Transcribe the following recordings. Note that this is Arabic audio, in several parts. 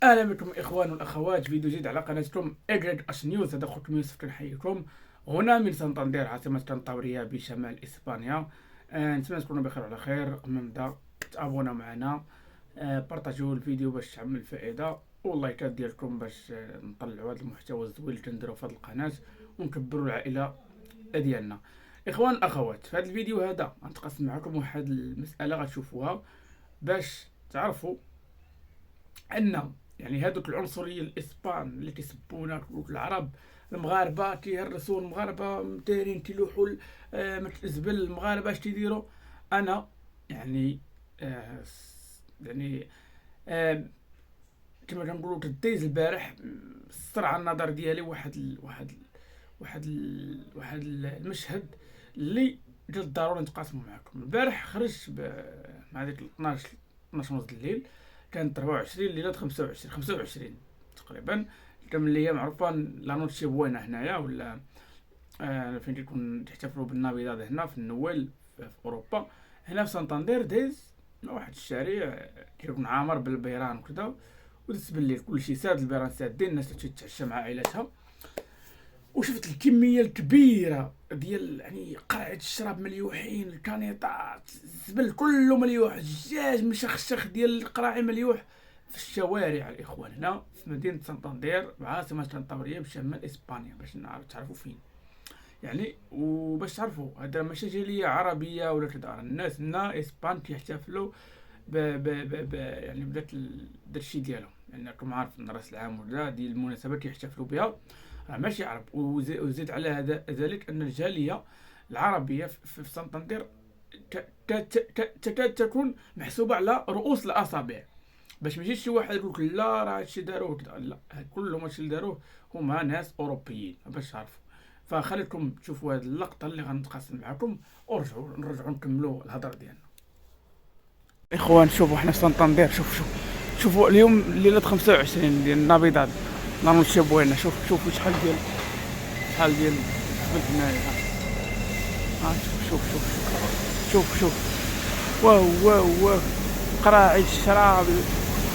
اهلا بكم اخوان والاخوات، فيديو جديد على قناتكم اجريد اش نيوز. هذا اخوكم يوسف كنحييكم هنا من سانتاندير، عاصمة كنطبرية بشمال اسبانيا. نتمنى تكونوا بخير وعلى خير. قبل ما نبدا تابونا معنا، بارطاجيو الفيديو باش تعمل الفائده، واللايكات ديالكم باش نطلعوا هذا المحتوى الزوين اللي كنديروا في هذه القناه ونكبروا العائله ديالنا. اخوان الاخوات، في هذا الفيديو هذا غنتقاسم معكم واحد المساله غتشوفوها باش تعرفوا ان يعني هذوك العنصريه الاسبان اللي تيسبونا العرب المغاربه تيهرسوا المغاربه دايرين تيلوحوا الزبل المغاربه اش تيديروا. انا يعني آه يعني آه كما كنقولوا تديز البارح سطر على النظر ديالي واحد المشهد اللي جات ضروري نتقاسموا معكم. البارح خرجت مع ديك 12 ونص الليل، كانت 24 ليله 25 تقريبا. كم اللي هي معروفه لا نوتشي بوينا هنايا، ولا فين تكون تحتفلوا بالنافيداد هنا في النويل في اوروبا. هنا في سانتاندير دايز واحد الشارع كيكون عامر بالبيران وكذا، ودزت بالليل كلشي ساد، البيران سادين، الناس تتعشى مع عائلتها. وشفت الكميه الكبيره ديال يعني قرعه الشراب مليوحين، الكانيطات، الزبل كله مليوح، الدجاج مشخشخ ديال القراعي مليوح في الشوارع. الاخوان هنا في مدينه سانتاندير عاصمه كانطابريه بشمال اسبانيا، باش نعرف تعرفوا فين يعني. وباش تعرفوا هذا ماشي جاليه عربيه ولا كذا، الناس هنا اسبان كيحتفلوا يعني بدات الدرشي ديالهم، يعني راكم عارف ان راس العام ولا ديال المناسبات يحتفلوا بها، ماشي عرب. وزيد على هذا ذلك ان الجاليه العربيه في سانتاندير تكاد تكون محسوبه على رؤوس الاصابع، باش ماشي شي واحد يقول لك لا راه هادشي داروه كذا، لا، كلهم هادشي اللي داروه هما ناس اوروبيين باش تعرفوا. فخليكم تشوفوا هذه اللقطه اللي غنتقاسم معكم، ونرجعوا نكملوا الهضره ديالنا. اخوان شوفوا حنا في سانتاندير، شوفوا اليوم ليله 25 ديال نافيداد، نعملوا شي بوينه. شوفوا شحال ديال الزبل هنايا. ها شوف واو واو واو، قراعي الشراب،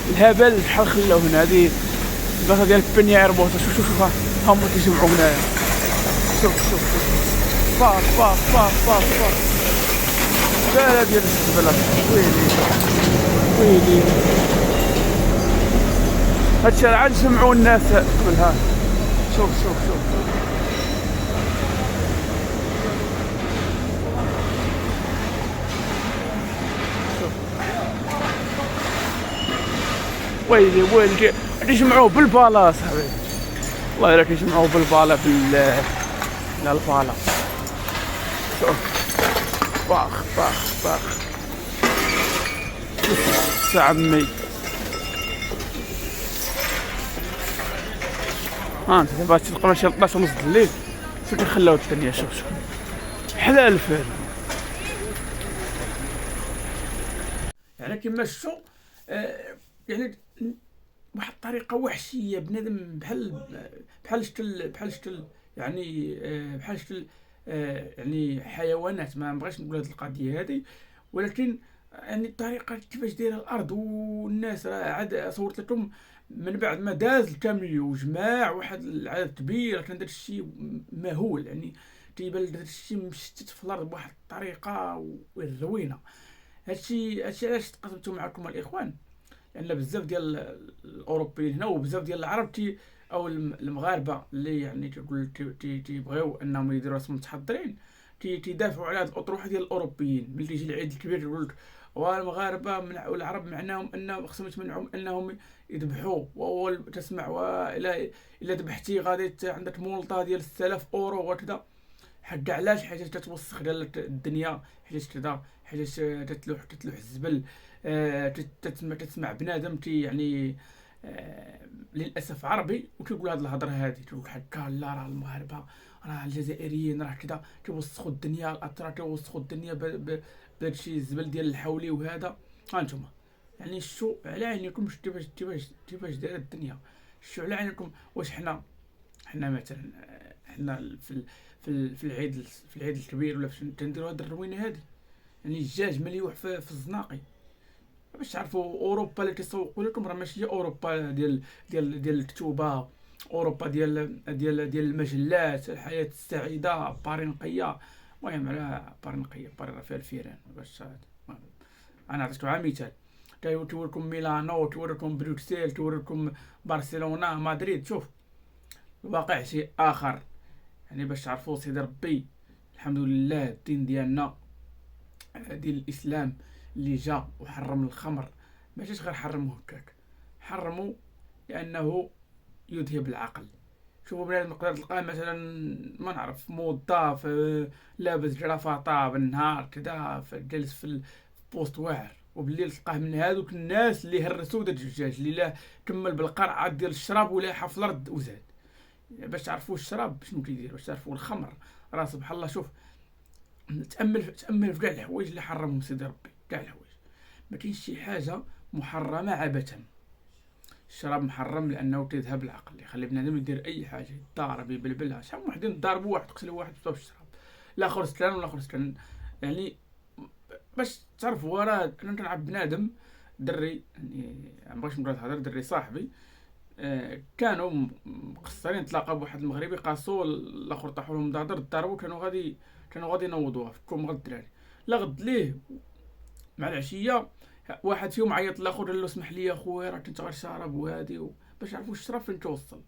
الهبل شحال خلاو هنا. هذه البلاصه ديال بينيير بوطا. شوف ها هما تيجمعوا هنايا. شوف باف لا ديال الزبله. ويلي هادشي عاد جمعوا الناس قبل. ها شوف ويلي تيجمعوه بالبالا صاحبي، والله الا كيجمعوه بالبالا لا البالا. شوف باخ عمي. ها انت دابا تلقى ماشي 12 ونص الليل، شوف كيخلاو الدنيا. شوف حلال فعلا. يعني كما شفتوا يعني بواحد الطريقه وحشيه، بنادم بحال شتل يعني بحال شتل يعني حيوانات. ما نبغيش نقول هذه القضيه هذه، ولكن يعني الطريقه كيفاش دايره الارض. والناس راه عاد صورت لكم من بعد ما داز الكاميو وجماع واحد العدد كبير، كان داك الشيء مهول يعني. تيبان داك الشيء مشتت في الارض بواحد الطريقه زوينه. هادشي علاش تقاسمتو معكم الاخوان، لان يعني بزاف ديال الاوروبيين هنا وبزاف ديال العرب او المغاربه اللي يعني تقول تيبغيو انهم يديروا راسهم متحضرين، تيدافعوا على هذه الاطروحه ديال الاوروبيين. ملي تيجي العيد الكبير يقول لك والمغاربه والعرب معناهم انهم خصهم يتمنعوا انهم يذبحوا، تسمع الا ذبحتي غادي عندك مولطه ديال 6000 اورو وكذا. حق علاش؟ حيت تتوسخ ديال الدنيا، حيت كذا، حيت تتلوح الزبل. تسمع بنادم يعني للاسف عربي وكيقول هاد الهضره هادي، تقول هكا لا راه المغاربه راه الجزائريين راه كذا كيوسخوا الدنيا، الاتراك كيوسخوا الدنيا بهادشي الزبل ديال الحولي وهذا. ها انتم يعني شو على عينيكم كيفاش دايره الدنيا، شو على عينيكم. واش حنا مثلا حنا في العيد الكبير ولا تنديروا هاد الروينه هادي؟ يعني الدجاج مليوح في الزناقي. باش تعرفوا اوروبا اللي تيسوقوا لكم راه ماشي هي اوروبا ديال الكتوبه، اوروبا ديال المجلات، الحياه السعيده، باري نقيه. المهم على باري نقيه، باري راه فيها الفيران باش انا عطيتو على مثال. توريكم ميلانو، توريكم بروكسل، توريكم برشلونه، مدريد. شوف الواقع شيء اخر. يعني باش تعرفوا سيدي ربي، الحمد لله الدين ديالنا دين الاسلام اللي جا وحرم الخمر، ماشيش غير حرمه هكاك، حرمه لانه يذهب العقل. شوفوا بنادم تقدر تلقاه مثلا ما نعرف موظف لابس جرافطه بالنهار كذا جالس في بوست واعر، وبالليل تلقاه من هذوك الناس اللي هرسوا داك الدجاج اللي لا كمل بالقرعه ديال الشراب ولا حف الارض وزاد. باش تعرفوا الشراب شنو كيدير، باش تعرفوا الخمر، راه سبحان الله. شوف تامل في كاع الحوايج اللي حرمهم سيدي ربي، كاع الحوايج ما كاينش شي حاجه محرمه عبثا. الشراب محرم لانه تذهب العقل، يخلي بنادم يدير اي حاجه، يضارب يبلبلها. شحال من وحدين ضاربوا واحد قتلوا واحد بسبب الشراب، الاخر استلان والاخر استلان. يعني باش تعرفوا راه انا كنعرف بنادم دري، يعني مابغيتش نبغي نهضر، دري صاحبي كانوا مقصرين، تلاقاو بواحد المغربي قاصو، الاخر طاحوا لهم دادر ضربوا، كانوا غادي ينوضوه فكهم غد الدراري. لا غد ليه مع العشيه واحد فيهم عيط الاخر قال له اسمح لي يا خويا راه كنت غير شارب وهادي باش يعرفوا الشراب فين توصل.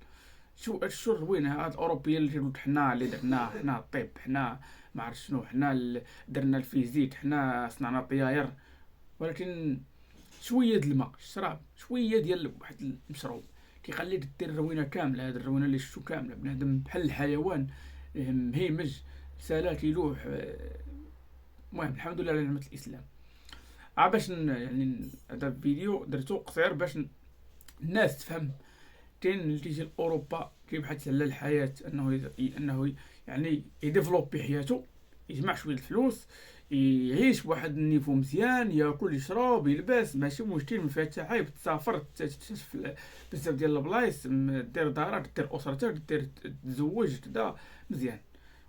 شو الشر وين هاد الاوروبيين اللي تيقول حنا اللي درنا، حنا الطب، حنا ما عرفت شنو، حنا درنا الفيزيك، حنا صنعنا الطياير. ولكن شويه د الماء الشراب، شويه ديال واحد المشروب كيخليك دير الروينه كامله. هاد الروينه اللي شفتو كامله بنادم بحال الحيوان مهيمج سالات يلوح. المهم الحمد لله على نعمه الاسلام. باش يعني هذا الفيديو درتو قصير باش الناس تفهم. كاين اللي تيجي لاوروبا كيبحث على الحياه، انه يعني يديفلوبي حياته، يجمع شويه الفلوس، يعيش بواحد النيفو مزيان، ياكل يشرب يلبس، ماشي مشكل، ما فيها حتى عيب. تسافر تكتشف بزاف ديال البلايص، دير دارات، دير اسرتك، دير تزوج كذا مزيان.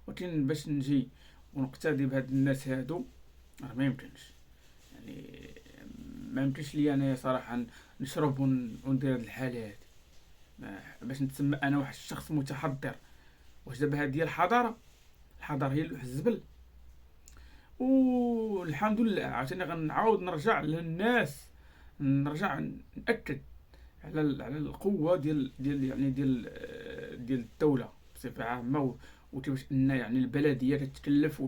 ولكن باش نجي ونقتدي بهاد الناس هادو راه ما يمكنش. يعني ما يمكنش لي انا صراحه نشرب وندير هاد الحالة هادي باش نتسمى انا واحد الشخص متحضر. واش دابا هادي هي الحضاره؟ الحضاره هي لوح الزبل. والحمد لله عاوتاني غنعاود نرجع للناس، نرجع ناكد على القوه ديال الدوله بصفه عامه، وكيفاش ان يعني البلديه تتكلف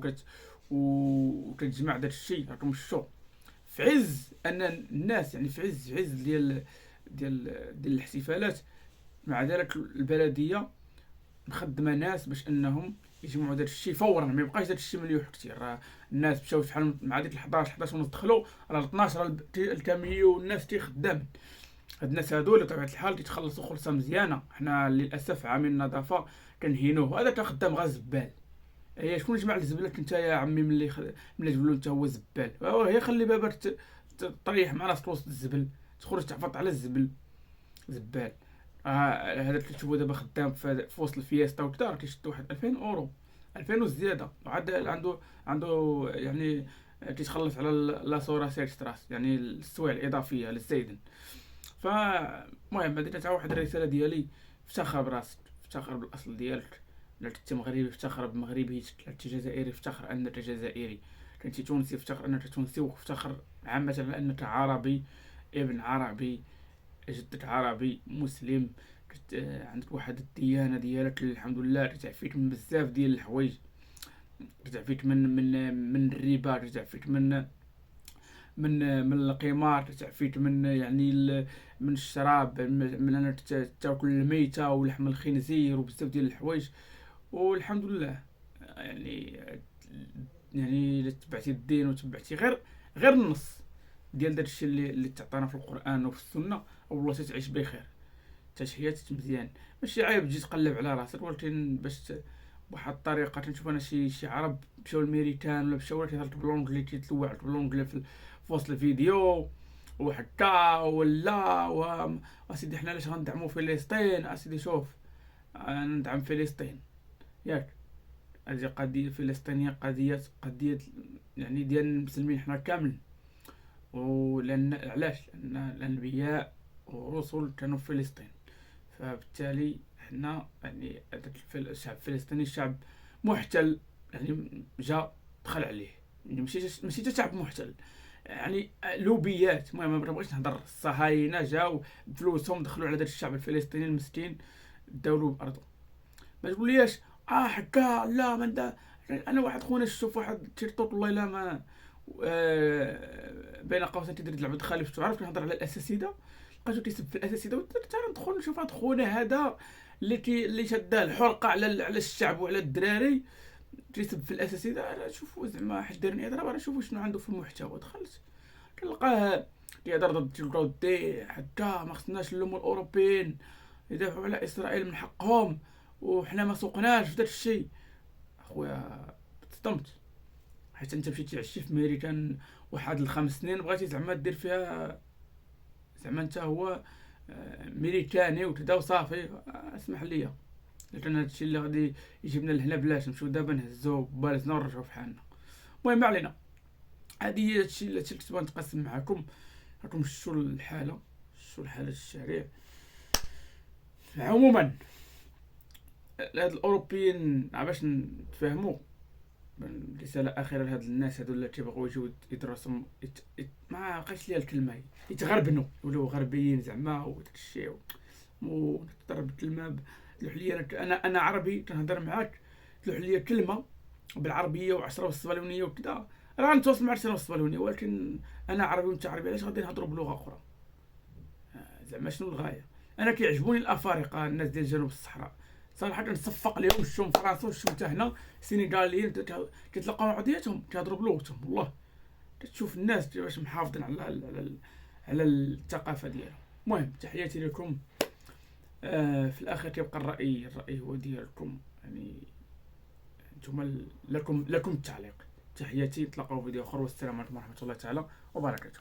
وكتجمع داك الشيء. راكم شفتوا في عز ان الناس، يعني في عز ديال الاحتفالات، مع ذلك البلديه مخدمه ناس باش انهم يجمعوا داك الشيء فورا، ما يبقاش داك الشيء مليوح كثير. راه الناس مشاو شحال مع ديك 11 ونص دخلوا، راه 12 الكاميو والناس خدامين. هاد الناس هادو بطبيعه الحال تيتخلصوا خلصه مزيانه. حنا للاسف عامل النظافه كنهينوه، هذا خدام غير زبال. هي شكون جمع الزبله؟ انت يا عمي ملي تقول له انت هو زبال، هي خلي بابك تطيح مع راس وسط الزبل، تخرج تحفط على الزبل زبال. هذا اللي تشوفو دابا خدام في وسط الفياستا وكذا، راه كيشد واحد 2000 اورو، 2000 وزياده، وعاد عنده يعني كيتخلص على لا سيرستراس، يعني السوايع الاضافيه للزيدن. فالمهم هذه تا واحد الرساله ديالي: افتخر براسك، افتخر بالاصل ديالك. لا كنتي مغربي افتخر بمغربي، كنتي جزائري افتخر انك جزائري، كنتي تونسي افتخر انك تونسي، وافتخر عامه على انك عربي، ابن عربي، جدك عربي مسلم. عندك واحد الديانه ديالك الحمد لله، تعفيت من بزاف ديال الحوايج، تعفيت من الربا، تعفيت من القمار، تعفيت من يعني من الشراب، من انك تاكل الميته ولحم الخنزير وبزاف ديال الحوايج. والحمد لله يعني الا تبعتي الدين وتبعتي غير النص ديال داكشي اللي تعطانا في القران وفي السنه، والله تتعيش بخير، تعيش حياتك مزيان. ماشي عيب تجي تقلب على راسك، ولكن باش بواحد الطريقه. تنشوف انا شي عرب مشاو الميريكان ولا مشاو تيهضر بالونجلي، تيتلوع بالونجلي في وسط الفيديو، وحكا ولا اسيدي حنا علاش غندعمو فلسطين؟ اسيدي شوف، انا ندعم فلسطين ياك، هذه قضيه فلسطينيه، قضيه يعني ديال المسلمين حنا كاملين. ولان علاش؟ لان الانبياء والرسل كانوا في فلسطين، فبالتالي حنا يعني الشعب الفلسطيني شعب محتل، يعني جا دخل عليه، يعني ماشي تا شعب محتل، يعني لوبيات. المهم ما بغيتش نهضر، الصهاينه جاو بفلوسهم دخلوا على داك الشعب الفلسطيني المسكين، داولو بارضو. ما تقولياش حكا لا من دا. انا واحد خونا شفت واحد تيرتوط والله الا ما بين قوسين تيدير العبد خالف تعرف كنهضر على الاساسيده، لقيتو كيسب في الاساسيده، وقلت ندخل نشوف هاد خونا هذا اللي شداه الحرقه على الشعب وعلى الدراري، تيسب في الاساسيده. انا نشوفو زعما حجرني هضره، باغي نشوفو شنو عنده في المحتوى. دخلت كنلقاه كيهضر ضد تيلقاو حكا ما خصناش نلومو الاوروبيين يدافعوا على اسرائيل من حقهم، وحنا ما سوقناش في داك الشيء. اخويا تصدمت، حيت انت مشيتي تعشي في ميريكان واحد ال5 سنين، بغيتي زعما دير فيها زعما انت هو ميريكاني وكذا وصافي. اسمح لي، لكن هادشي اللي غادي يجيبنا لهنا بلاش نمشيو دابا نهزو بالزنا ونرجعو في حالنا. المهم ما علينا، هادي هي هادشي اللي كنت باغي نتقاسم معاكم. راكم شفتوا الحاله، شفتوا الحاله الشارع عموما. هاد الاوروبيين باش نتفاهموا، رساله اخيره لهاد الناس هادو اللي تيبغيو يجيو يدرسوا ما بقاش ليا الكلمه، يتغربنوا يولوا غربيين زعما وداك الشيء، ونضرب بالكلمه تلوح ليا. انا عربي كنهضر معاك، تلوح ليا كلمه بالعربيه وعشره والصبالونيه وكذا، راه نتواصل مع العشره والصبالونيه، ولكن انا عربي وانت عربي، علاش غادي نهضروا بلغه اخرى؟ زعما شنو الغايه؟ انا كيعجبوني الافارقه، الناس ديال جنوب الصحراء صراحه كنصفق لهم، شفتهم في فرنسا وشفتهم حتى هنا سينيغاليين كيتلاقاو مع بعضياتهم كيهضروا بلغتهم. والله كتشوف الناس باش محافظين على الثقافه ديالهم. المهم تحياتي لكم. في الاخر كيبقى الراي هو ديالكم، يعني نتوما لكم التعليق. تحياتي، نتلاقاو في فيديو اخر، والسلام عليكم ورحمه الله تعالى وبركاته.